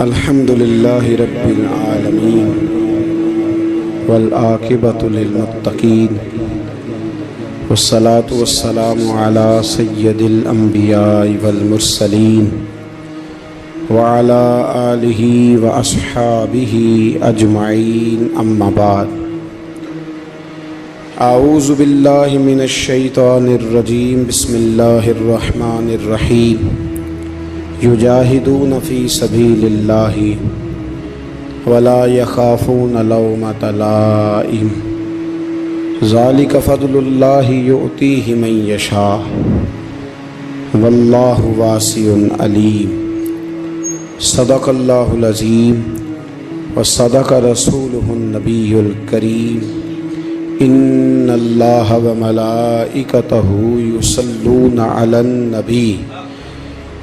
الحمد لله رب العالمين والعاقبة للمتقين والصلاة والسلام على سيد الأنبياء والمرسلين وعلى آله وأصحابه أجمعين أما بعد أعوذ بالله من الشيطان الرجيم بسم الله الرحمن الرحيم يجاهدون في سبيل الله ولا يخافون لومة لائم ذلك فضل الله يؤتيه من يشاء والله واسع عليم صدق الله العظيم وصدق رسوله النبي الكريم إن الله وملائكته يصلون على النبي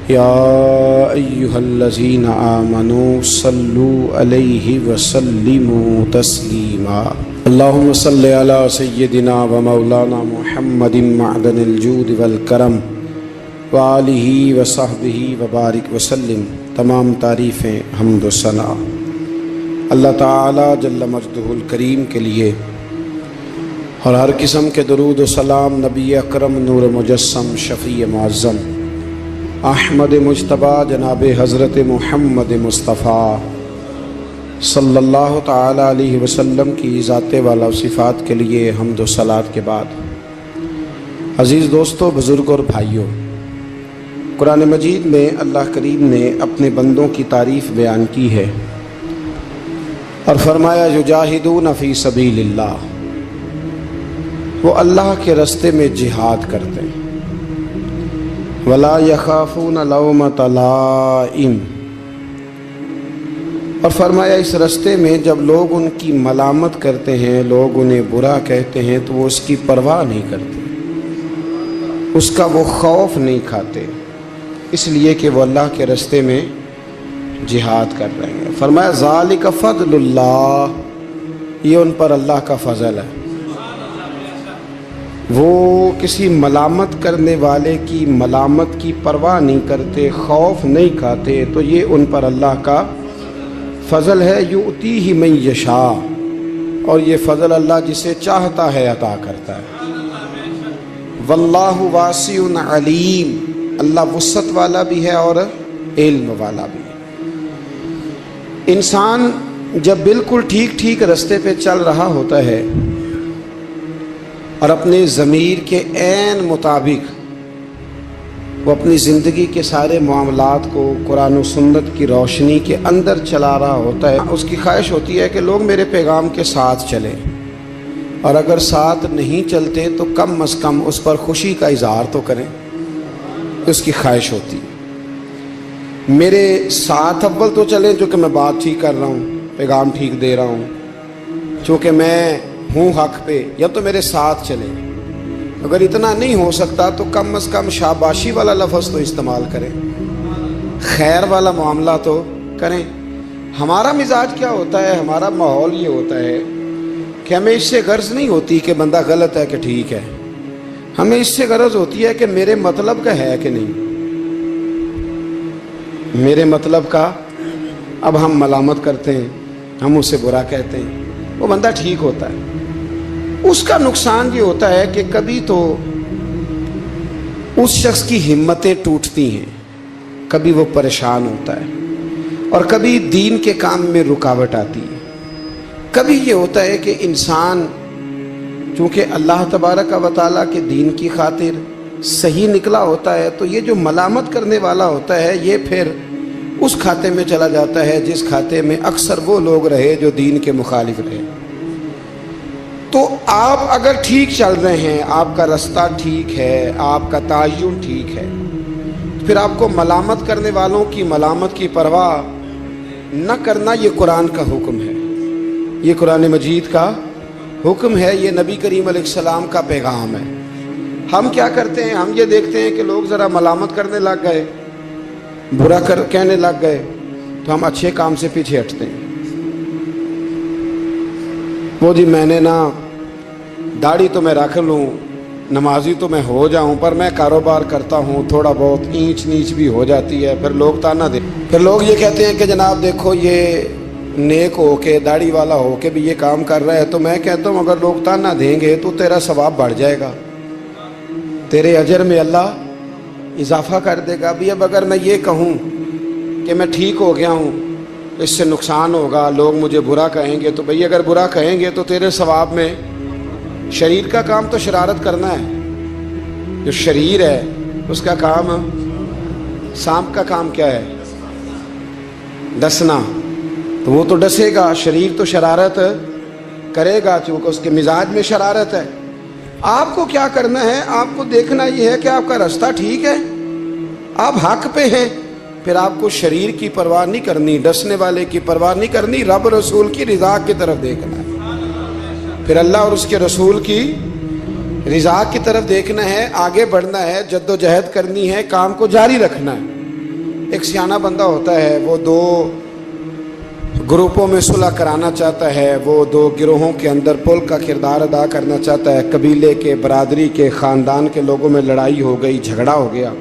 يا أيها الذين آمنوا صلوا عليه وسلموا تسليما اللهم صل على سيدنا ومولانا محمد معدن الجود والکرم وآلہ وصحبہ وبارک وسلم۔ تمام تعریفیں حمد و ثنا اللہ تعالی جل مجدہ الکریم کے لیے، اور ہر قسم کے درود و سلام نبی اکرم نور مجسم شفیع معظم احمد مجتبیٰ جناب حضرت محمد مصطفیٰ صلی اللہ تعالی علیہ وسلم کی ذات والا و صفات کے لیے حمد و صلات کے بعد، عزیز دوستو، بزرگ اور بھائیوں، قرآن مجید میں اللہ کریم نے اپنے بندوں کی تعریف بیان کی ہے اور فرمایا یجاہدون فی سبیل اللہ، وہ اللہ کے راستے میں جہاد کرتے ہیں، ولا یخافون لومۃ لائم، اور فرمایا اس راستے میں جب لوگ ان کی ملامت کرتے ہیں، لوگ انہیں برا کہتے ہیں، تو وہ اس کی پرواہ نہیں کرتے، اس کا وہ خوف نہیں کھاتے، اس لیے کہ وہ اللہ کے راستے میں جہاد کر رہے ہیں۔ فرمایا ذالک فضل اللہ، یہ ان پر اللہ کا فضل ہے، وہ کسی ملامت کرنے والے کی ملامت کی پرواہ نہیں کرتے، خوف نہیں کھاتے، تو یہ ان پر اللہ کا فضل ہے۔ یؤتیہ من یشاء، اور یہ فضل اللہ جسے چاہتا ہے عطا کرتا ہے۔ واللہ واسع علیم، اللہ وسعت والا بھی ہے اور علم والا بھی ہے۔ انسان جب بالکل ٹھیک راستے پہ چل رہا ہوتا ہے اور اپنے ضمیر کے عین مطابق وہ اپنی زندگی کے سارے معاملات کو قرآن و سنت کی روشنی کے اندر چلا رہا ہوتا ہے، اس کی خواہش ہوتی ہے کہ لوگ میرے پیغام کے ساتھ چلیں، اور اگر ساتھ نہیں چلتے تو کم از کم اس پر خوشی کا اظہار تو کریں، اس کی خواہش ہوتی ہے میرے ساتھ اول تو چلیں، جو کہ میں بات ٹھیک کر رہا ہوں، پیغام ٹھیک دے رہا ہوں، چونکہ میں ہوں حق پہ، یا تو میرے ساتھ چلیں۔ اگر اتنا نہیں ہو سکتا تو کم از کم شاباشی والا لفظ تو استعمال کریں، خیر والا معاملہ تو کریں۔ ہمارا مزاج کیا ہوتا ہے، ہمارا ماحول یہ ہوتا ہے کہ ہمیں اس سے غرض نہیں ہوتی کہ بندہ غلط ہے کہ ٹھیک ہے، ہمیں اس سے غرض ہوتی ہے کہ میرے مطلب کا ہے کہ نہیں، میرے مطلب کا۔ اب ہم ملامت کرتے ہیں، ہم اسے برا کہتے ہیں، وہ بندہ ٹھیک ہوتا ہے، اس کا نقصان یہ ہوتا ہے کہ کبھی تو اس شخص کی ہمتیں ٹوٹتی ہیں، کبھی وہ پریشان ہوتا ہے، اور کبھی دین کے کام میں رکاوٹ آتی ہے۔ کبھی یہ ہوتا ہے کہ انسان چونکہ اللہ تبارک و تعالیٰ کے دین کی خاطر صحیح نکلا ہوتا ہے، تو یہ جو ملامت کرنے والا ہوتا ہے یہ پھر اس کھاتے میں چلا جاتا ہے جس کھاتے میں اکثر وہ لوگ رہے جو دین کے مخالف رہے۔ تو آپ اگر ٹھیک چل رہے ہیں، آپ کا راستہ ٹھیک ہے، آپ کا تعین ٹھیک ہے، پھر آپ کو ملامت کرنے والوں کی ملامت کی پرواہ نہ کرنا، یہ قرآن کا حکم ہے، یہ قرآن مجید کا حکم ہے، یہ نبی کریم علیہ السلام کا پیغام ہے۔ ہم کیا کرتے ہیں، ہم یہ دیکھتے ہیں کہ لوگ ذرا ملامت کرنے لگ گئے، برا کہنے لگ گئے، تو ہم اچھے کام سے پیچھے ہٹتے ہیں۔ وہ جی میں نے نا داڑھی تو میں رکھ لوں، نمازی تو میں ہو جاؤں، پر میں کاروبار کرتا ہوں، تھوڑا بہت اینچ نیچ بھی ہو جاتی ہے، پھر لوگ تانا دے، پھر لوگ یہ کہتے ہیں کہ جناب دیکھو یہ نیک ہو کے داڑھی والا ہو کے بھی یہ کام کر رہا ہے، تو میں کہتا ہوں اگر لوگ تانا دیں گے تو تیرا ثواب بڑھ جائے گا، تیرے اجر میں اللہ اضافہ کر دے گا۔ بھی اب اگر میں یہ کہوں کہ میں ٹھیک ہو گیا ہوں، اس سے نقصان ہوگا، لوگ مجھے برا کہیں گے، تو بھئی اگر برا کہیں گے تو تیرے ثواب میں شریر کا کام تو شرارت کرنا ہے، جو شریر ہے اس کا کام، سانپ کا کام کیا ہے؟ ڈسنا، تو وہ تو ڈسے گا، شریر تو شرارت کرے گا چونکہ اس کے مزاج میں شرارت ہے۔ آپ کو کیا کرنا ہے؟ آپ کو دیکھنا یہ ہے کہ آپ کا راستہ ٹھیک ہے، آپ حق پہ ہیں، پھر آپ کو شریر کی پرواہ نہیں کرنی، ڈسنے والے کی پرواہ نہیں کرنی، رب رسول کی رضا کی طرف دیکھنا ہے، پھر اللہ اور اس کے رسول کی رضا کی طرف دیکھنا ہے، آگے بڑھنا ہے، جد و جہد کرنی ہے، کام کو جاری رکھنا ہے۔ ایک سیانہ بندہ ہوتا ہے، وہ دو گروپوں میں صلح کرانا چاہتا ہے، وہ دو گروہوں کے اندر پل کا کردار ادا کرنا چاہتا ہے، قبیلے کے، برادری کے، خاندان کے لوگوں میں لڑائی ہو گئی، جھگڑا ہو گیا۔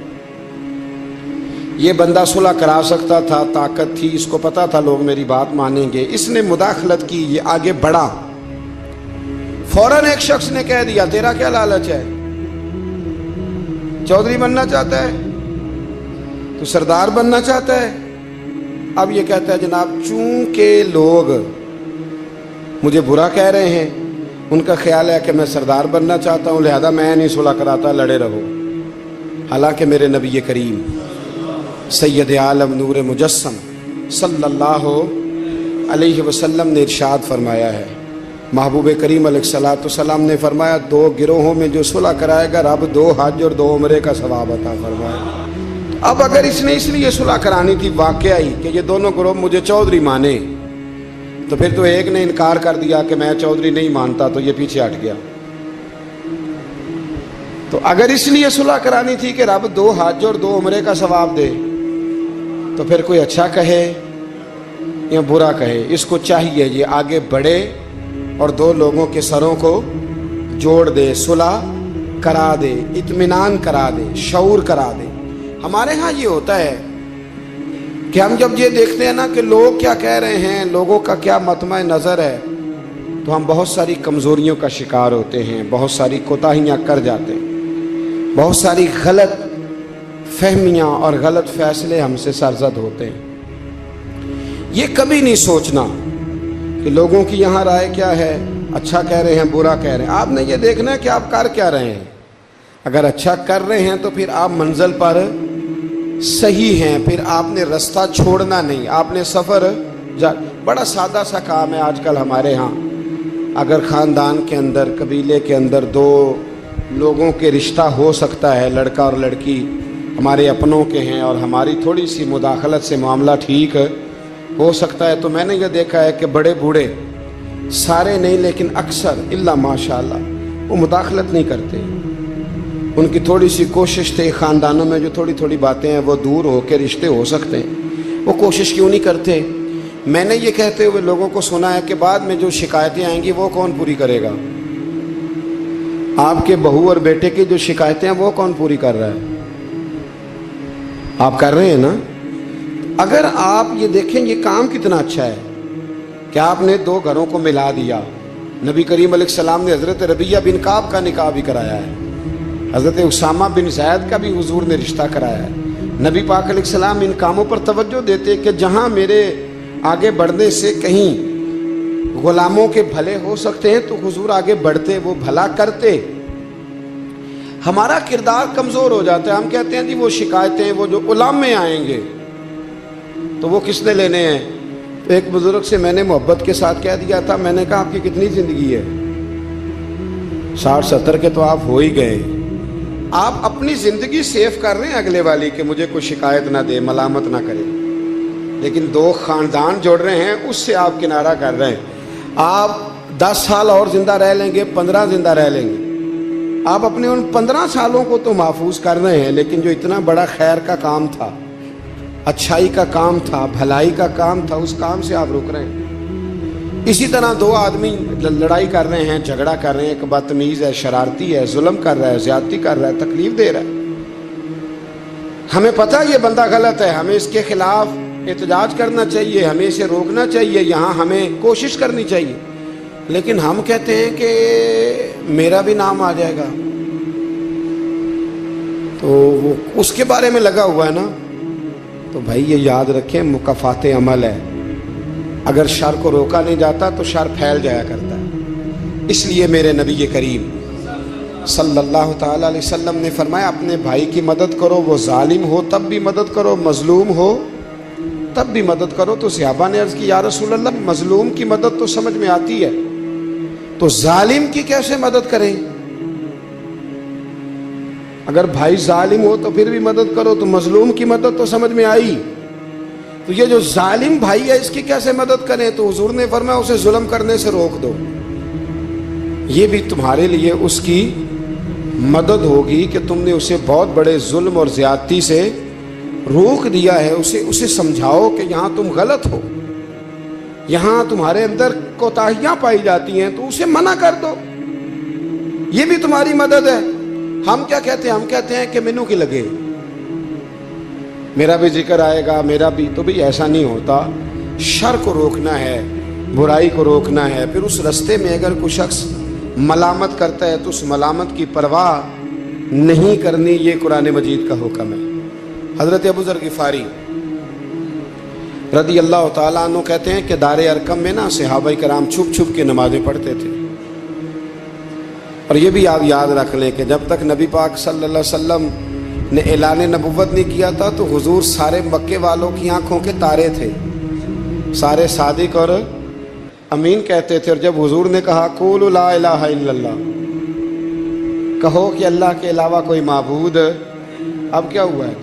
یہ بندہ صلح کرا سکتا تھا، طاقت تھی، اس کو پتا تھا لوگ میری بات مانیں گے، اس نے مداخلت کی، یہ آگے بڑھا، فوراً ایک شخص نے کہہ دیا تیرا کیا لالچ ہے؟ چودھری بننا چاہتا ہے؟ تو سردار بننا چاہتا ہے؟ اب یہ کہتا ہے جناب چونکہ لوگ مجھے برا کہہ رہے ہیں، ان کا خیال ہے کہ میں سردار بننا چاہتا ہوں، لہذا میں نہیں صلح کراتا، لڑے رہو۔ حالانکہ میرے نبی کریم سید عالم نور مجسم صلی اللہ علیہ وسلم نے ارشاد فرمایا ہے، محبوب کریم علیہ الصلوۃ والسلام نے فرمایا دو گروہوں میں جو صلح کرائے گا رب 2 حج اور 2 عمرے کا ثواب عطا فرمائے گا۔ اب اگر اس نے اس لیے صلح کرانی تھی واقعہ ہی کہ یہ دونوں گروہ مجھے چودھری مانے، تو پھر تو ایک نے انکار کر دیا کہ میں چودھری نہیں مانتا، تو یہ پیچھے ہٹ گیا۔ تو اگر اس لیے صلح کرانی تھی کہ رب 2 حج اور 2 عمرے کا ثواب دے، تو پھر کوئی اچھا کہے یا برا کہے، اس کو چاہیے یہ آگے بڑھے اور 2 لوگوں کے سروں کو جوڑ دے، صلح کرا دے، اطمینان کرا دے، شعور کرا دے۔ ہمارے ہاں یہ ہوتا ہے کہ ہم جب یہ دیکھتے ہیں نا کہ لوگ کیا کہہ رہے ہیں، لوگوں کا کیا مطمع نظر ہے، تو ہم بہت ساری کمزوریوں کا شکار ہوتے ہیں، بہت ساری کوتاہیاں کر جاتے ہیں، بہت ساری غلط فہمیاں اور غلط فیصلے ہم سے سرزد ہوتے ہیں۔ یہ کبھی نہیں سوچنا کہ لوگوں کی یہاں رائے کیا ہے، اچھا کہہ رہے ہیں، برا کہہ رہے ہیں۔ آپ نے یہ دیکھنا ہے کہ آپ کر کیا رہے ہیں۔ اگر اچھا کر رہے ہیں تو پھر آپ منزل پر صحیح ہیں، پھر آپ نے رستہ چھوڑنا نہیں، آپ نے سفر بڑا سادہ سا کام ہے آج کل ہمارے ہاں۔ اگر خاندان کے اندر، قبیلے کے اندر 2 لوگوں کے رشتہ ہو سکتا ہے، لڑکا اور لڑکی ہمارے اپنوں کے ہیں اور ہماری تھوڑی سی مداخلت سے معاملہ ٹھیک ہو سکتا ہے، تو میں نے یہ دیکھا ہے کہ بڑے بوڑھے، سارے نہیں لیکن اکثر الا ماشاءاللہ، وہ مداخلت نہیں کرتے۔ ان کی تھوڑی سی کوشش تھے، خاندانوں میں جو تھوڑی تھوڑی باتیں ہیں وہ دور ہو کے رشتے ہو سکتے ہیں، وہ کوشش کیوں نہیں کرتے؟ میں نے یہ کہتے ہوئے لوگوں کو سنا ہے کہ بعد میں جو شکایتیں آئیں گی وہ کون پوری کرے گا؟ آپ کے بہو اور بیٹے کی جو شکایتیں ہیں وہ کون پوری کر رہا ہے؟ آپ کر رہے ہیں نا؟ اگر آپ یہ دیکھیں یہ کام کتنا اچھا ہے کہ آپ نے 2 گھروں کو ملا دیا۔ نبی کریم علیہ السلام نے حضرت ربیہ بن کعب کا نکاح بھی کرایا ہے، حضرت اسامہ بن زید کا بھی حضور نے رشتہ کرایا ہے۔ نبی پاک علیہ السلام ان کاموں پر توجہ دیتے کہ جہاں میرے آگے بڑھنے سے کہیں غلاموں کے بھلے ہو سکتے ہیں تو حضور آگے بڑھتے، وہ بھلا کرتے۔ ہمارا کردار کمزور ہو جاتا ہے، ہم کہتے ہیں جی وہ شکایتیں، وہ جو علماء آئیں گے تو وہ کس نے لینے ہیں؟ تو ایک بزرگ سے میں نے محبت کے ساتھ کہہ دیا تھا، میں نے کہا آپ کی کتنی زندگی ہے؟ 60-70 کے تو آپ ہو ہی گئے۔ آپ اپنی زندگی سیف کر رہے ہیں اگلے والی کہ مجھے کوئی شکایت نہ دے، ملامت نہ کرے، لیکن 2 خاندان جوڑ رہے ہیں، اس سے آپ کنارہ کر رہے ہیں۔ آپ 10 سال اور زندہ رہ لیں گے، 15 زندہ رہ لیں گے، آپ اپنے ان 15 سالوں کو تو محفوظ کر رہے ہیں، لیکن جو اتنا بڑا خیر کا کام تھا، اچھائی کا کام تھا، بھلائی کا کام تھا، اس کام سے آپ رک رہے ہیں۔ اسی طرح 2 آدمی لڑائی کر رہے ہیں، جھگڑا کر رہے ہیں، ایک بدتمیز ہے، شرارتی ہے، ظلم کر رہا ہے، زیادتی کر رہا ہے، تکلیف دے رہا ہے، ہمیں پتہ یہ بندہ غلط ہے، ہمیں اس کے خلاف احتجاج کرنا چاہیے، ہمیں اسے روکنا چاہیے، یہاں ہمیں کوشش کرنی چاہیے، لیکن ہم کہتے ہیں کہ میرا بھی نام آ جائے گا، تو وہ اس کے بارے میں لگا ہوا ہے نا. تو بھائی یہ یاد رکھیں، مکافات عمل ہے. اگر شر کو روکا نہیں جاتا تو شر پھیل جایا کرتا ہے. اس لیے میرے نبی کریم صلی اللہ تعالی علیہ وسلم نے فرمایا اپنے بھائی کی مدد کرو، وہ ظالم ہو تب بھی مدد کرو، مظلوم ہو تب بھی مدد کرو. تو صحابہ نے عرض کی یا رسول اللہ مظلوم کی مدد تو سمجھ میں آتی ہے، تو ظالم کی کیسے مدد کریں؟ اگر بھائی ظالم ہو تو پھر بھی مدد کرو، تو مظلوم کی مدد تو سمجھ میں آئی، تو یہ جو ظالم بھائی ہے اس کی کیسے مدد کریں؟ تو حضور نے فرمایا اسے ظلم کرنے سے روک دو. یہ بھی تمہارے لیے اس کی مدد ہوگی کہ تم نے اسے بہت بڑے ظلم اور زیادتی سے روک دیا ہے. اسے سمجھاؤ کہ یہاں تم غلط ہو، یہاں تمہارے اندر کوتاہیاں پائی جاتی ہیں، تو اسے منع کر دو. یہ بھی تمہاری مدد ہے. ہم کیا کہتے ہیں؟ ہم کہتے ہیں کہ مینوں کی لگے، میرا بھی ذکر آئے گا، میرا بھی. تو بھی ایسا نہیں ہوتا. شر کو روکنا ہے، برائی کو روکنا ہے. پھر اس رستے میں اگر کوئی شخص ملامت کرتا ہے تو اس ملامت کی پرواہ نہیں کرنی. یہ قرآن مجید کا حکم ہے. حضرت ابو ذر غفاری رضی اللہ تعالیٰ عنہ کہتے ہیں کہ دار ارقم میں نا صحابہ کرام چھپ چھپ کے نمازیں پڑھتے تھے. اور یہ بھی آپ یاد رکھ لیں کہ جب تک نبی پاک صلی اللہ علیہ وسلم نے اعلان نبوت نہیں کیا تھا تو حضور سارے مکے والوں کی آنکھوں کے تارے تھے، سارے صادق اور امین کہتے تھے. اور جب حضور نے کہا قولوا لا الہ الا اللہ، کہو کہ اللہ کے علاوہ کوئی معبود، اب کیا ہوا ہے؟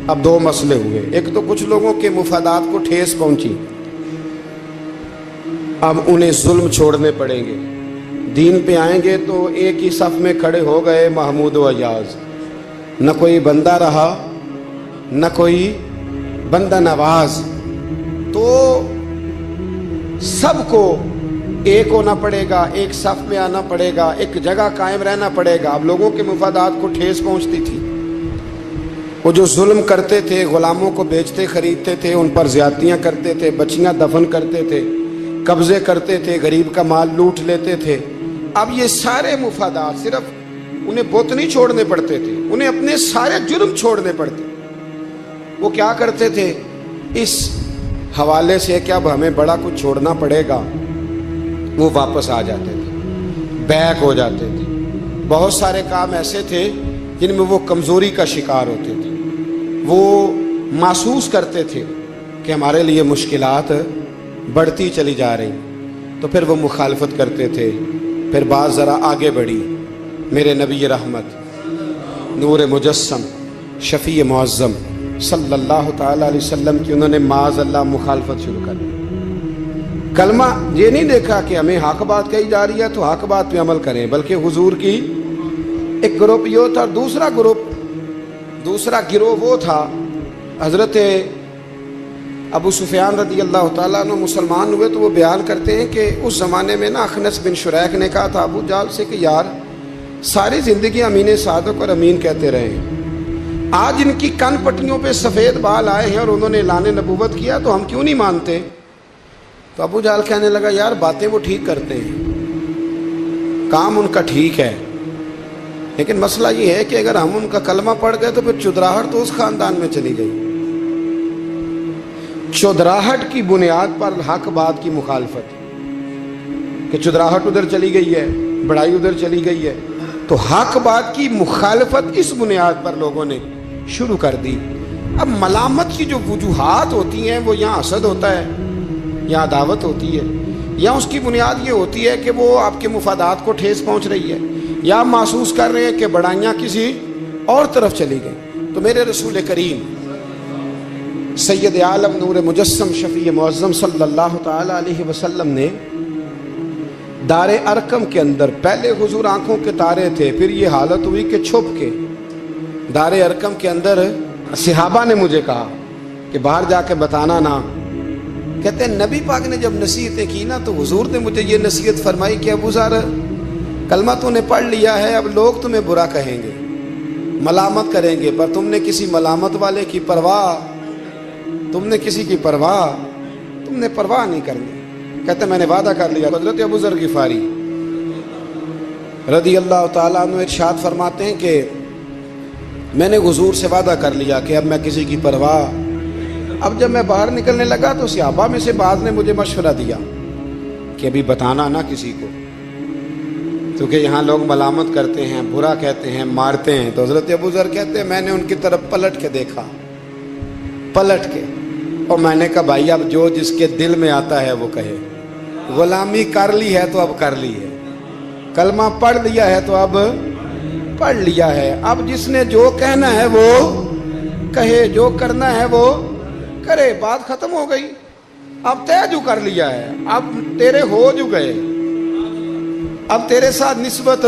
اب دو مسئلے ہوئے. ایک تو کچھ لوگوں کے مفادات کو ٹھیس پہنچی، اب انہیں ظلم چھوڑنے پڑیں گے. دین پہ آئیں گے تو ایک ہی صف میں کھڑے ہو گئے محمود و ایاز، نہ کوئی بندہ رہا نہ کوئی بندہ نواز. تو سب کو ایک ہونا پڑے گا، ایک صف میں آنا پڑے گا، ایک جگہ قائم رہنا پڑے گا. اب لوگوں کے مفادات کو ٹھیس پہنچتی تھی. وہ جو ظلم کرتے تھے، غلاموں کو بیچتے خریدتے تھے، ان پر زیادتیاں کرتے تھے، بچیاں دفن کرتے تھے، قبضے کرتے تھے، غریب کا مال لوٹ لیتے تھے. اب یہ سارے مفادات صرف انہیں بت نہیں چھوڑنے پڑتے تھے، انہیں اپنے سارے جرم چھوڑنے پڑتے. وہ کیا کرتے تھے؟ اس حوالے سے کہ اب ہمیں بڑا کچھ چھوڑنا پڑے گا، وہ واپس آ جاتے تھے، بیک ہو جاتے تھے. بہت سارے کام ایسے تھے جن میں وہ کمزوری کا شکار ہوتے تھے. وہ محسوس کرتے تھے کہ ہمارے لیے مشکلات بڑھتی چلی جا رہی، تو پھر وہ مخالفت کرتے تھے. پھر بات ذرا آگے بڑھی. میرے نبی رحمت، نور مجسم، شفیع معظم صلی اللہ تعالی علیہ وسلم کی انہوں نے معاذ اللہ مخالفت شروع کر دی. کلمہ یہ نہیں دیکھا کہ ہمیں حق بات کہی جا رہی ہے تو حق بات پہ عمل کریں، بلکہ حضور کی ایک گروپ یہ تھا. دوسرا گروہ وہ تھا حضرت ابو سفیان رضی اللہ تعالیٰ عنہ مسلمان ہوئے تو وہ بیان کرتے ہیں کہ اس زمانے میں نا اخنس بن شریح نے کہا تھا ابو جہل سے کہ یار ساری زندگی امین صادق اور امین کہتے رہے ہیں، آج ان کی کن پٹیوں پہ سفید بال آئے ہیں اور انہوں نے اعلان نبوت کیا تو ہم کیوں نہیں مانتے؟ تو ابو جہل کہنے لگا یار باتیں وہ ٹھیک کرتے ہیں، کام ان کا ٹھیک ہے، لیکن مسئلہ یہ ہے کہ اگر ہم ان کا کلمہ پڑھ گئے تو پھر چودراہٹ تو اس خاندان میں چلی گئی. چودراہٹ کی بنیاد پر حق بات کی مخالفت، کہ چودراہٹ ادھر چلی گئی ہے، بڑائی ادھر چلی گئی ہے، تو حق بات کی مخالفت اس بنیاد پر لوگوں نے شروع کر دی. اب ملامت کی جو وجوہات ہوتی ہیں وہ یہاں حسد ہوتا ہے یا عداوت ہوتی ہے، یا اس کی بنیاد یہ ہوتی ہے کہ وہ آپ کے مفادات کو ٹھیس پہنچ رہی ہے، یا محسوس کر رہے ہیں کہ بڑائیاں کسی اور طرف چلی گئیں. تو میرے رسول کریم سید عالم نور مجسم شفیع معظم صلی اللہ تعالی علیہ وسلم نے دار ارقم کے اندر پہلے حضور آنکھوں کے تارے تھے، پھر یہ حالت ہوئی کہ چھپ کے دار ارقم کے اندر صحابہ نے مجھے کہا کہ باہر جا کے بتانا نا. کہتے ہیں نبی پاک نے جب نصیحتیں کی نا تو حضور نے مجھے یہ نصیحت فرمائی کہ ابو ذر کلمہ تو نے پڑھ لیا ہے، اب لوگ تمہیں برا کہیں گے، ملامت کریں گے، پر تم نے کسی ملامت والے کی پرواہ تم نے کسی کی پرواہ، تم نے پرواہ نہیں کرنی. کہتے میں نے وعدہ کر لیا. حضرت ابو ذر غفاری رضی اللہ تعالیٰ عنہ ارشاد فرماتے ہیں کہ میں نے حضور سے وعدہ کر لیا کہ اب میں کسی کی پرواہ. اب جب میں باہر نکلنے لگا تو صحابہ میں سے بعض نے مجھے مشورہ دیا کہ ابھی بتانا نہ کسی کو، کیونکہ یہاں لوگ ملامت کرتے ہیں، برا کہتے ہیں، مارتے ہیں. تو حضرت ابو ذر کہتے ہیں میں نے ان کی طرف پلٹ کے دیکھا، پلٹ کے، اور میں نے کہا بھائی اب جو جس کے دل میں آتا ہے وہ کہے. غلامی کر لی ہے تو اب کر لی ہے، کلمہ پڑھ لیا ہے تو اب پڑھ لیا ہے. اب جس نے جو کہنا ہے وہ کہے، جو کرنا ہے وہ کرے. بات ختم ہو گئی. اب طے جو کر لیا ہے، اب تیرے ہو جو گئے، اب تیرے ساتھ نسبت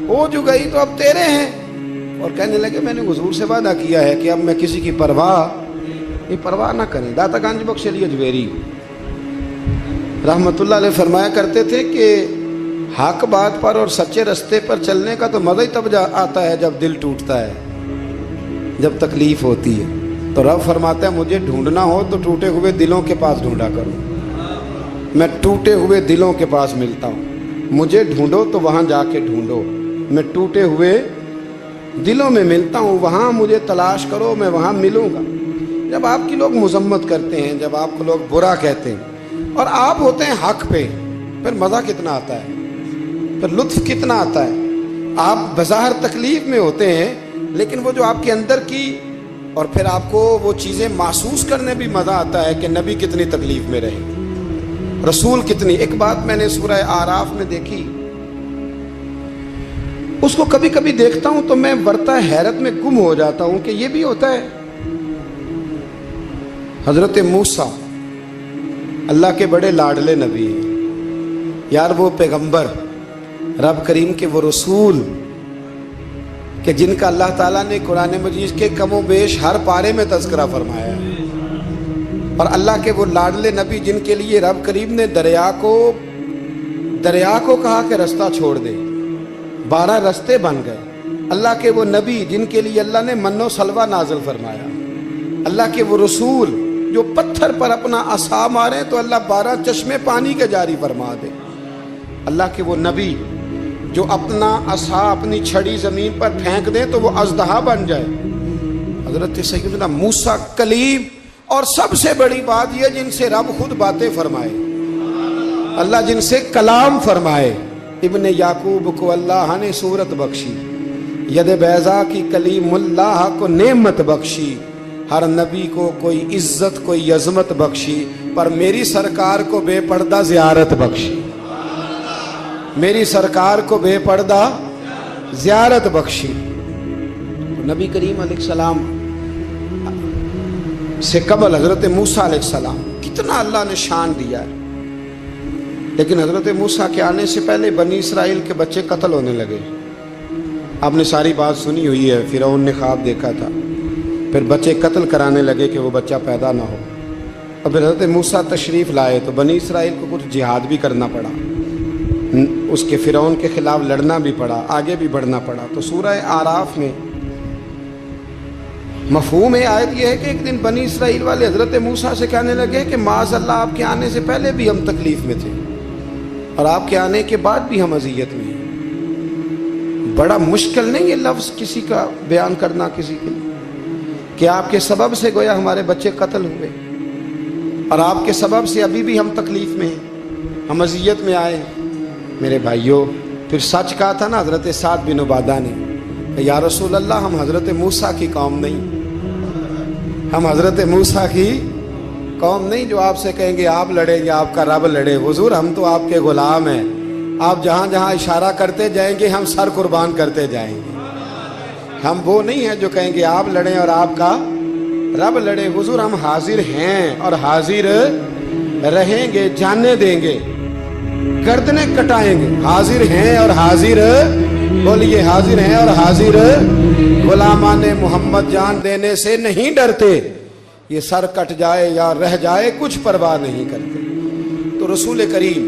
ہو جو گئی تو اب تیرے ہیں. اور کہنے لگے میں نے حضور سے وعدہ کیا ہے کہ اب میں کسی کی پرواہ نہ کریں. داتا گنج بخش علی اجویری رحمت اللہ علیہ فرمایا کرتے تھے کہ حق بات پر اور سچے رستے پر چلنے کا تو مزہ ہی تب آتا ہے جب دل ٹوٹتا ہے، جب تکلیف ہوتی ہے. تو رب فرماتا ہے مجھے ڈھونڈنا ہو تو ٹوٹے ہوئے دلوں کے پاس ڈھونڈا کرو. میں ٹوٹے ہوئے دلوں کے پاس ملتا ہوں. مجھے ڈھونڈو تو وہاں جا کے ڈھونڈو. میں ٹوٹے ہوئے دلوں میں ملتا ہوں، وہاں مجھے تلاش کرو، میں وہاں ملوں گا. جب آپ کی لوگ مذمت کرتے ہیں، جب آپ کو لوگ برا کہتے ہیں اور آپ ہوتے ہیں حق پہ، پھر مزہ کتنا آتا ہے، پھر لطف کتنا آتا ہے. آپ بظاہر تکلیف میں ہوتے ہیں لیکن وہ جو آپ کے اندر کی، اور پھر آپ کو وہ چیزیں محسوس کرنے بھی مزہ آتا ہے کہ نبی کتنی تکلیف میں رہے، رسول کتنی. ایک بات میں نے سورہ اعراف میں دیکھی، اس کو کبھی کبھی دیکھتا ہوں تو میں ورطہ حیرت میں گم ہو جاتا ہوں کہ یہ بھی ہوتا ہے. حضرت موسیٰ اللہ کے بڑے لاڈلے نبی ہیں یار، وہ پیغمبر، رب کریم کے وہ رسول کہ جن کا اللہ تعالیٰ نے قرآن مجید کے کم و بیش ہر پارے میں تذکرہ فرمایا ہے. اور اللہ کے وہ لاڈلے نبی جن کے لیے رب کریم نے دریا کو کہا کہ رستہ چھوڑ دے، 12 رستے بن گئے. اللہ کے وہ نبی جن کے لیے اللہ نے من و سلوہ نازل فرمایا. اللہ کے وہ رسول جو پتھر پر اپنا عصا مارے تو اللہ 12 چشمے پانی کے جاری فرما دے. اللہ کے وہ نبی جو اپنا عصا، اپنی چھڑی زمین پر پھینک دیں تو وہ اژدہا بن جائے. حضرت سیدنا موسیٰ کلیم، اور سب سے بڑی بات یہ جن سے رب خود باتیں فرمائے، اللہ جن سے کلام فرمائے. ابن یعقوب کو اللہ نے صورت بخشی، ید بیضا کی کلیم اللہ کو نعمت بخشی. ہر نبی کو کوئی عزت کوئی عظمت بخشی، پر میری سرکار کو بے پردہ زیارت بخشی. میری سرکار کو بے پردہ زیارت بخشی. نبی کریم علیہ السلام سے قبل حضرت موسیٰ علیہ السلام کتنا اللہ نے شان دیا ہے. لیکن حضرت موسیٰ کے آنے سے پہلے بنی اسرائیل کے بچے قتل ہونے لگے. آپ نے ساری بات سنی ہوئی ہے، فرعون نے خواب دیکھا تھا، پھر بچے قتل کرانے لگے کہ وہ بچہ پیدا نہ ہو. اور پھر حضرت موسیٰ تشریف لائے تو بنی اسرائیل کو کچھ جہاد بھی کرنا پڑا، اس کے فرعون کے خلاف لڑنا بھی پڑا، آگے بھی بڑھنا پڑا. تو سورہ اعراف میں مفہوم آیت یہ ہے کہ ایک دن بنی اسرائیل والے حضرت موسیٰ سے کہنے لگے کہ معاذ اللہ آپ کے آنے سے پہلے بھی ہم تکلیف میں تھے اور آپ کے آنے کے بعد بھی ہم اذیت میں ہیں. بڑا مشکل نہیں یہ لفظ کسی کا بیان کرنا کسی کے لیے کہ آپ کے سبب سے گویا ہمارے بچے قتل ہوئے اور آپ کے سبب سے ابھی بھی ہم تکلیف میں ہیں، ہم اذیت میں آئے ہیں. میرے بھائیوں، پھر سچ کہا تھا نا حضرت سعد بن عبادہ نے کہ یا رسول اللہ ہم حضرت موسیٰ کی قوم نہیں، ہم حضرت موسیٰ کی قوم نہیں جو آپ سے کہیں گے آپ لڑیں یا آپ کا رب لڑے. حضور ہم تو آپ کے غلام ہیں، آپ جہاں جہاں اشارہ کرتے جائیں گے ہم سر قربان کرتے جائیں گے. ہم وہ نہیں ہیں جو کہیں گے آپ لڑیں اور آپ کا رب لڑے. حضور ہم حاضر ہیں اور حاضر رہیں گے، جاننے دیں گے، گردنیں کٹائیں گے. حاضر ہیں اور حاضر، بولیے حاضر ہیں اور حاضر. غلامان محمد جان دینے سے نہیں ڈرتے، یہ سر کٹ جائے یا رہ جائے کچھ پرواہ نہیں کرتے. تو رسول کریم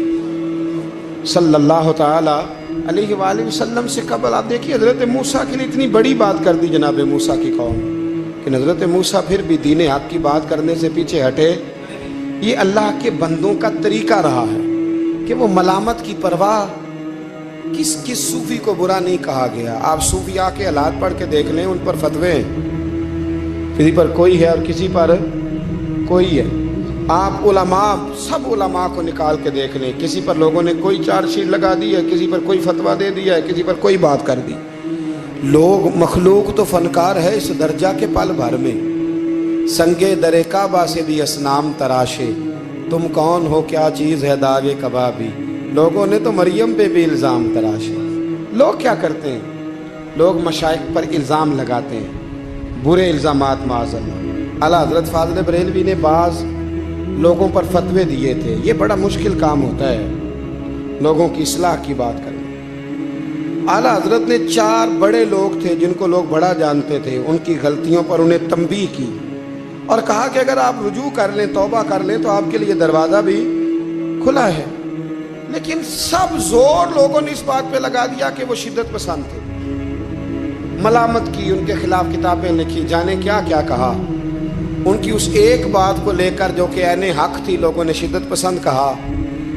صلی اللہ تعالی علیہ وآلہ وسلم سے قبل آپ دیکھیے حضرت موسیٰ کے لیے اتنی بڑی بات کر دی جناب موسیٰ کی قوم. کہ حضرت موسیٰ پھر بھی دین حق کی بات کرنے سے پیچھے ہٹے. یہ اللہ کے بندوں کا طریقہ رہا ہے کہ وہ ملامت کی پرواہ. کس صوفی کو برا نہیں کہا گیا. آپ صوفیاء کے حالات پڑھ کے دیکھ لیں, ان پر فتوے ہیں, کسی پر کوئی ہے اور کسی پر کوئی ہے. آپ علماء, سب علماء کو نکال کے دیکھ لیں, کسی پر لوگوں نے کوئی چارج شیٹ لگا دی ہے, کسی پر کوئی فتویٰ دے دیا ہے, کسی پر کوئی بات کر دی. لوگ, مخلوق تو فنکار ہے اس درجہ کے پل بھر میں. سنگے در کعبہ سے بھی اصنام تراشے, تم کون ہو کیا چیز ہے داغ کبابی. لوگوں نے تو مریم پہ بھی الزام تراشے. لوگ کیا کرتے ہیں؟ لوگ مشائخ پر الزام لگاتے ہیں, برے الزامات معاذ اللہ. اعلیٰ حضرت فاضل بریلوی نے بعض لوگوں پر فتوے دیے تھے. یہ بڑا مشکل کام ہوتا ہے لوگوں کی اصلاح کی بات کرنا. اعلیٰ حضرت نے 4 بڑے لوگ تھے جن کو لوگ بڑا جانتے تھے, ان کی غلطیوں پر انہیں تنبیہ کی اور کہا کہ اگر آپ رجوع کر لیں, توبہ کر لیں تو آپ کے لیے دروازہ بھی کھلا ہے. لیکن سب زور لوگوں نے اس بات پہ لگا دیا کہ وہ شدت پسند تھے. ملامت کی, ان کے خلاف کتابیں لکھی, جانے کیا کیا کہا. ان کی اس ایک بات کو لے کر جو کہ عین حق تھی, لوگوں نے شدت پسند کہا.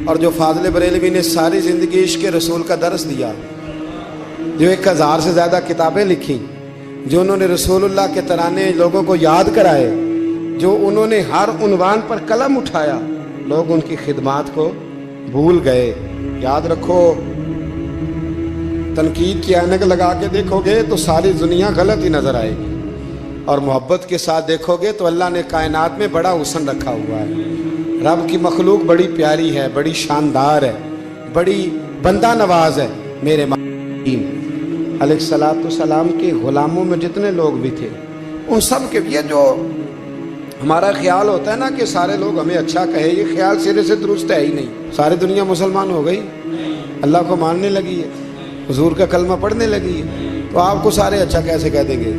اور جو فاضل بریلوی نے ساری زندگی عشق رسول کا درس دیا, جو 1000 سے زیادہ کتابیں لکھی, جو انہوں نے رسول اللہ کے ترانے لوگوں کو یاد کرائے, جو انہوں نے ہر عنوان پر قلم اٹھایا, لوگ ان کی خدمات کو بھول گئے. یاد رکھو, تنقید کی اینک لگا کے دیکھو گے تو ساری دنیا غلط ہی نظر آئے گی, اور محبت کے ساتھ دیکھو گے تو اللہ نے کائنات میں بڑا حسن رکھا ہوا ہے. رب کی مخلوق بڑی پیاری ہے, بڑی شاندار ہے, بڑی بندہ نواز ہے. میرے علیہ الصلوۃ والسلام کے غلاموں میں جتنے لوگ بھی تھے, ان سب کے, یہ جو ہمارا خیال ہوتا ہے نا کہ سارے لوگ ہمیں اچھا کہے, یہ خیال سرے سے درست ہے ہی نہیں. ساری دنیا مسلمان ہو گئی, اللہ کو ماننے لگی ہے, حضور کا کلمہ پڑھنے لگی ہے, تو آپ کو سارے اچھا کیسے کہہ دیں گے؟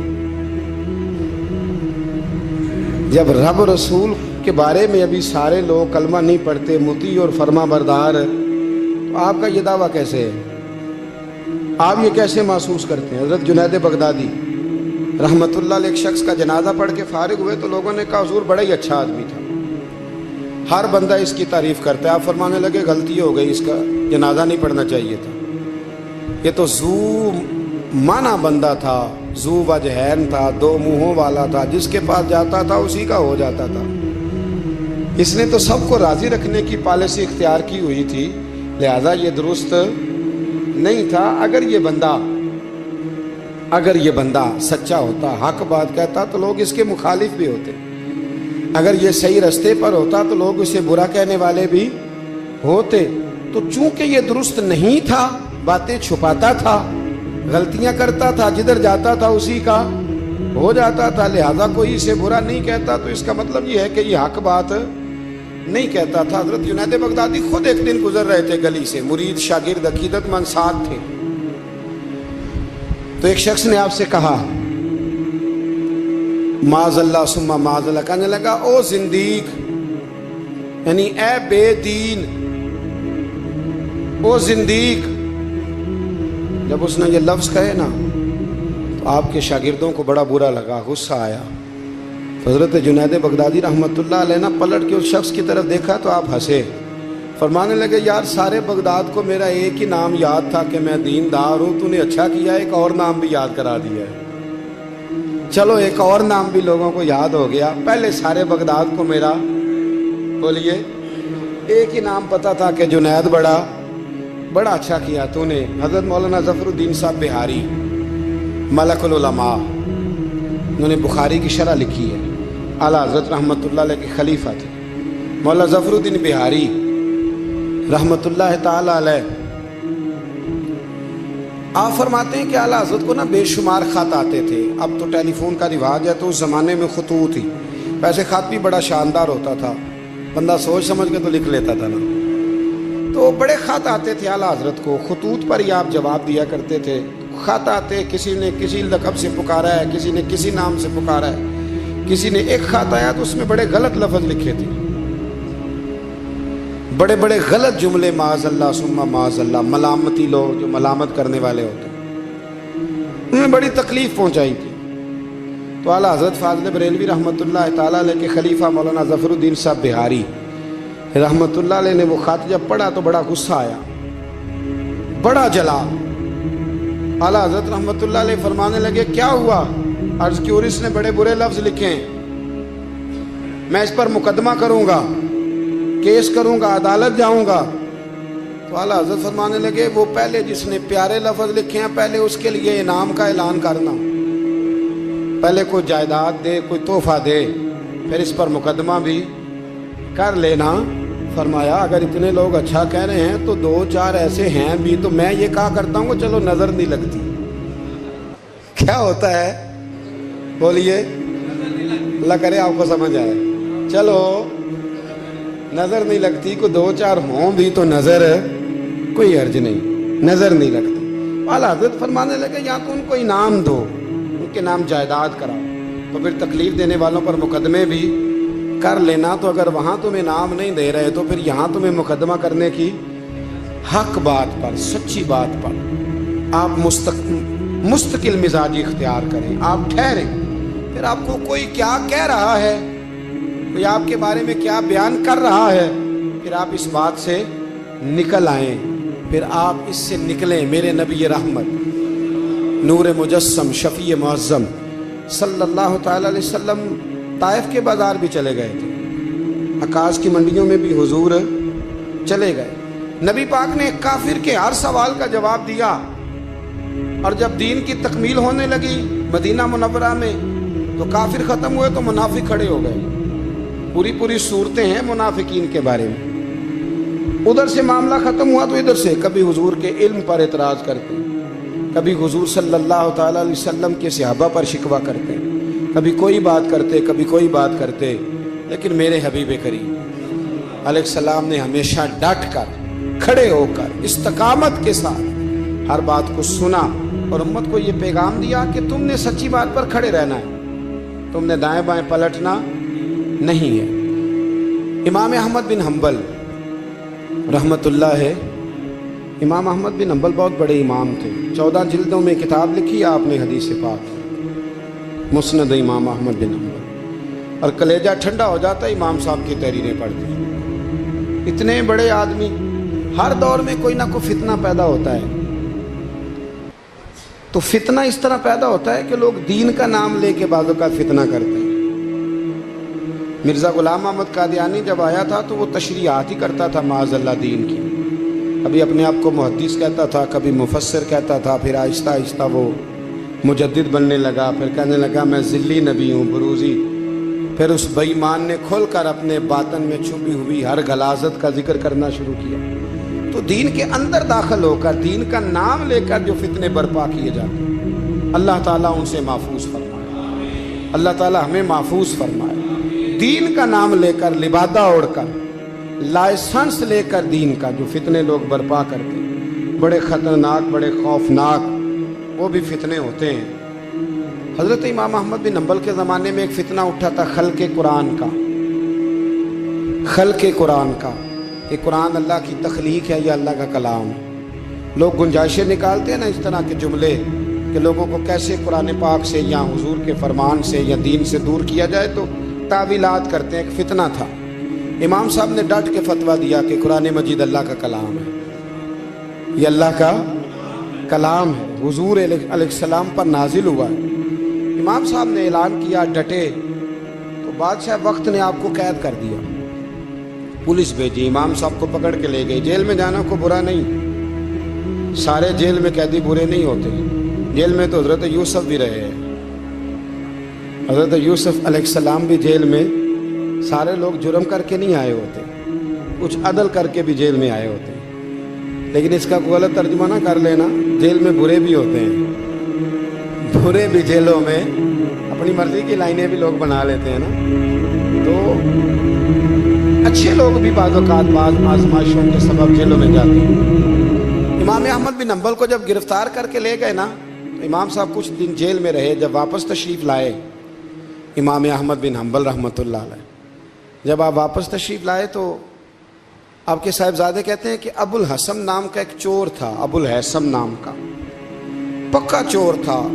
جب رب رسول کے بارے میں ابھی سارے لوگ کلمہ نہیں پڑھتے, مطیع اور فرما بردار, تو آپ کا یہ دعویٰ کیسے ہے؟ آپ یہ کیسے محسوس کرتے ہیں؟ حضرت جنید بغدادی رحمت اللہ علیہ ایک شخص کا جنازہ پڑھ کے فارغ ہوئے تو لوگوں نے کہا حضور بڑا ہی اچھا آدمی تھا, ہر بندہ اس کی تعریف کرتا ہے. آپ فرمانے لگے غلطی ہو گئی, اس کا جنازہ نہیں پڑھنا چاہیے تھا. یہ تو ذو معنی بندہ تھا, ذو وجہین تھا, 2 منہوں والا تھا, جس کے پاس جاتا تھا اسی کا ہو جاتا تھا. اس نے تو سب کو راضی رکھنے کی پالیسی اختیار کی ہوئی تھی, لہذا یہ درست نہیں تھا. اگر یہ بندہ سچا ہوتا, حق بات کہتا, تو لوگ اس کے مخالف بھی ہوتے. اگر یہ صحیح رستے پر ہوتا تو لوگ اسے برا کہنے والے بھی ہوتے. تو چونکہ یہ درست نہیں تھا, باتیں چھپاتا تھا, غلطیاں کرتا تھا, جدھر جاتا تھا اسی کا ہو جاتا تھا, لہذا کوئی اسے برا نہیں کہتا. تو اس کا مطلب یہ ہے کہ یہ حق بات نہیں کہتا تھا. حضرت جنید بغدادی خود ایک دن گزر رہے تھے گلی سے, مرید شاگرد عقیدت مند ساتھ تھے, تو ایک شخص نے آپ سے کہا معاذ اللہ ثم معاذ اللہ, کہنے لگا او زندیق, یعنی اے بے دین, او زندیق. جب اس نے یہ لفظ کہے نا تو آپ کے شاگردوں کو بڑا برا لگا, غصہ آیا. حضرت جنید بغدادی رحمت اللہ علیہ نے پلٹ کے اس شخص کی طرف دیکھا تو آپ ہنسے, فرمانے لگے یار سارے بغداد کو میرا ایک ہی نام یاد تھا کہ میں دیندار ہوں, تو نے اچھا کیا ایک اور نام بھی یاد کرا دیا ہے. چلو ایک اور نام بھی لوگوں کو یاد ہو گیا, پہلے سارے بغداد کو میرا, بولیے, ایک ہی نام پتا تھا کہ جنید بڑا اچھا کیا تو نے. حضرت مولانا ظفر الدین صاحب بہاری ملک العلماء, انہوں نے بخاری کی شرح لکھی ہے, اعلیٰ حضرت رحمت اللہ علیہ کے خلیفہ تھے. مولانا ظفر الدین بہاری رحمت اللہ تعالی علیہ, آپ فرماتے ہیں کہ اعلیٰ حضرت کو نا بے شمار خط آتے تھے. اب تو ٹیلی فون کا رواج ہے, تو اس زمانے میں خطوط ہی, ویسے خط بھی بڑا شاندار ہوتا تھا, بندہ سوچ سمجھ کے تو لکھ لیتا تھا نا. تو بڑے خط آتے تھے اعلیٰ حضرت کو, خطوط پر ہی آپ جواب دیا کرتے تھے. خط آتے, کسی نے کسی لقب سے پکارا ہے, کسی نے کسی نام سے پکارا ہے, کسی نے ایک خط آیا تو اس میں بڑے غلط لفظ لکھے تھے, بڑے بڑے غلط جملے, معاذ اللہ ثم معاذ اللہ, ملامتی لوگ جو ملامت کرنے والے ہوتے, انہیں بڑی تکلیف پہنچائی تھی. تو اعلیٰ حضرت فاضل بریلوی رحمۃ اللہ تعالیٰ علیہ کے خلیفہ مولانا ظفر الدین صاحب بہاری رحمۃ اللہ علیہ نے وہ خط جب پڑھا تو بڑا غصہ آیا، بڑا جلا۔ اعلیٰ حضرت رحمۃ اللہ علیہ فرمانے لگے کیا ہوا؟ عرض کی اور اس نے بڑے برے لفظ لکھے ہیں، میں اس پر مقدمہ کروں گا، کیس کروں گا، عدالت جاؤں گا۔ تو اعلیٰ حضرت فرمانے لگے وہ پہلے جس نے پیارے لفظ لکھے ہیں پہلے اس کے لیے انعام کا اعلان کرنا، پہلے کوئی جائیداد دے، کوئی تحفہ دے، پھر اس پر مقدمہ بھی کر لینا۔ فرمایا اگر اتنے لوگ اچھا کہہ رہے ہیں تو دو چار ایسے ہیں بھی تو میں یہ کہا کرتا ہوں کہ چلو نظر نہیں لگتی۔ کیا ہوتا ہے بولیے، اللہ کرے آپ کو سمجھ آئے۔ چلو نظر نہیں لگتی، کو دو چار ہوں بھی تو نظر کوئی حرج نہیں، نظر نہیں لگتی۔ اعلیٰ حضرت فرمانے لگے یا تو ان کو انعام دو، ان کے نام جائیداد کراؤ، تو پھر تکلیف دینے والوں پر مقدمے بھی کر لینا۔ تو اگر وہاں تمہیں انعام نہیں دے رہے تو پھر یہاں تمہیں مقدمہ کرنے کی حق بات پر، سچی بات پر آپ مستقل مزاجی اختیار کریں، آپ ٹھہریں۔ پھر آپ کو کوئی کیا کہہ رہا ہے، کوئی آپ کے بارے میں کیا بیان کر رہا ہے، پھر آپ اس بات سے نکل آئیں، پھر آپ اس سے نکلیں۔ میرے نبی رحمت نور مجسم شفیع معظم صلی اللہ تعالی علیہ وسلم طائف کے بازار بھی چلے گئے تھے، عکاظ کی منڈیوں میں بھی حضور چلے گئے۔ نبی پاک نے کافر کے ہر سوال کا جواب دیا، اور جب دین کی تکمیل ہونے لگی مدینہ منورہ میں تو کافر ختم ہوئے تو منافق کھڑے ہو گئے۔ پوری صورتیں ہیں منافقین کے بارے میں۔ ادھر سے معاملہ ختم ہوا تو ادھر سے کبھی حضور کے علم پر اعتراض کرتے، کبھی حضور صلی اللہ تعالی علیہ وسلم کے صحابہ پر شکوہ کرتے، کبھی کوئی بات کرتے، کبھی کوئی بات کرتے۔ لیکن میرے حبیب کریم علیہ السلام نے ہمیشہ ڈٹ کر، کھڑے ہو کر، استقامت کے ساتھ ہر بات کو سنا اور امت کو یہ پیغام دیا کہ تم نے سچی بات پر کھڑے رہنا ہے، تم نے دائیں بائیں پلٹنا نہیں ہے۔ امام احمد بن حنبل رحمت اللہ ہے، امام احمد بن حنبل بہت بڑے امام تھے، 14 جلدوں میں کتاب لکھی آپ نے حدیث پاک، مسند امام احمد بن حنبل، اور کلیجہ ٹھنڈا ہو جاتا امام صاحب کی تحریریں پڑھتے۔ اتنے بڑے آدمی، ہر دور میں کوئی نہ کوئی فتنہ پیدا ہوتا ہے، تو فتنہ اس طرح پیدا ہوتا ہے کہ لوگ دین کا نام لے کے بعض اوقات فتنہ کرتے ہیں۔ مرزا غلام احمد قادیانی جب آیا تھا تو وہ تشریحات ہی کرتا تھا معاذ اللہ دین کی، کبھی اپنے آپ کو محدث کہتا تھا، کبھی مفسر کہتا تھا، پھر آہستہ آہستہ وہ مجدد بننے لگا، پھر کہنے لگا میں ذلی نبی ہوں، بروزی۔ پھر اس بے ایمان نے کھل کر اپنے باطن میں چھپی ہوئی ہر غلاظت کا ذکر کرنا شروع کیا۔ تو دین کے اندر داخل ہو کر دین کا نام لے کر جو فتنے برپا کیے جاتے ہیں، اللہ تعالیٰ ان سے محفوظ فرمائے، اللہ تعالیٰ ہمیں محفوظ فرمائے۔ دین کا نام لے کر، لبادہ اوڑھ کر، لائسنس لے کر دین کا جو فتنے لوگ برپا کرتے ہیں، بڑے خطرناک، بڑے خوفناک وہ بھی فتنے ہوتے ہیں۔ حضرت امام احمد بن حنبل کے زمانے میں ایک فتنہ اٹھا تھا خلق قرآن کا، خلق قرآن کا، کہ قرآن اللہ کی تخلیق ہے یا اللہ کا کلام ہے۔ لوگ گنجائشیں نکالتے ہیں نا اس طرح کے جملے کہ لوگوں کو کیسے قرآن پاک سے یا حضور کے فرمان سے یا دین سے دور کیا جائے، تو تعویلات کرتے ہیں۔ ایک فتنہ تھا، امام صاحب نے ڈٹ کے فتویٰ دیا کہ قرآن مجید اللہ کا کلام ہے، یہ اللہ کا کلام ہے، حضور علیہ السلام پر نازل ہوا ہے۔ امام صاحب نے اعلان کیا، ڈٹے، تو بادشاہ وقت نے آپ کو قید کر دیا، پولیس بھیجی، امام صاحب کو پکڑ کے لے گئی۔ جیل میں جانا کو برا نہیں، سارے جیل میں قیدی برے نہیں ہوتے، جیل میں تو حضرت یوسف بھی رہے ہیں، حضرت یوسف علیہ السلام بھی جیل میں، سارے لوگ جرم کر کے نہیں آئے ہوتے، کچھ عدل کر کے بھی جیل میں آئے ہوتے ہیں۔ لیکن اس کا غلط ترجمہ نہ کر لینا، جیل میں برے بھی ہوتے ہیں، برے بھی جیلوں میں اپنی مرضی کی لائنیں بھی لوگ بنا لیتے ہیں نا، تو اچھے لوگ بھی بعض اوقات بعض آزمائشوں کے سبب جیلوں میں جاتے ہیں۔ امام احمد بن حنبل کو جب گرفتار کر کے لے گئے نا، تو امام صاحب کچھ دن جیل میں رہے۔ جب واپس تشریف لائے امام احمد بن حنبل رحمۃ اللہ علیہ، جب آپ واپس تشریف لائے تو آپ کے صاحبزادے کہتے ہیں کہ ابو الحسن نام کا ایک چور تھا، ابو الحسن نام کا پکا چور تھا،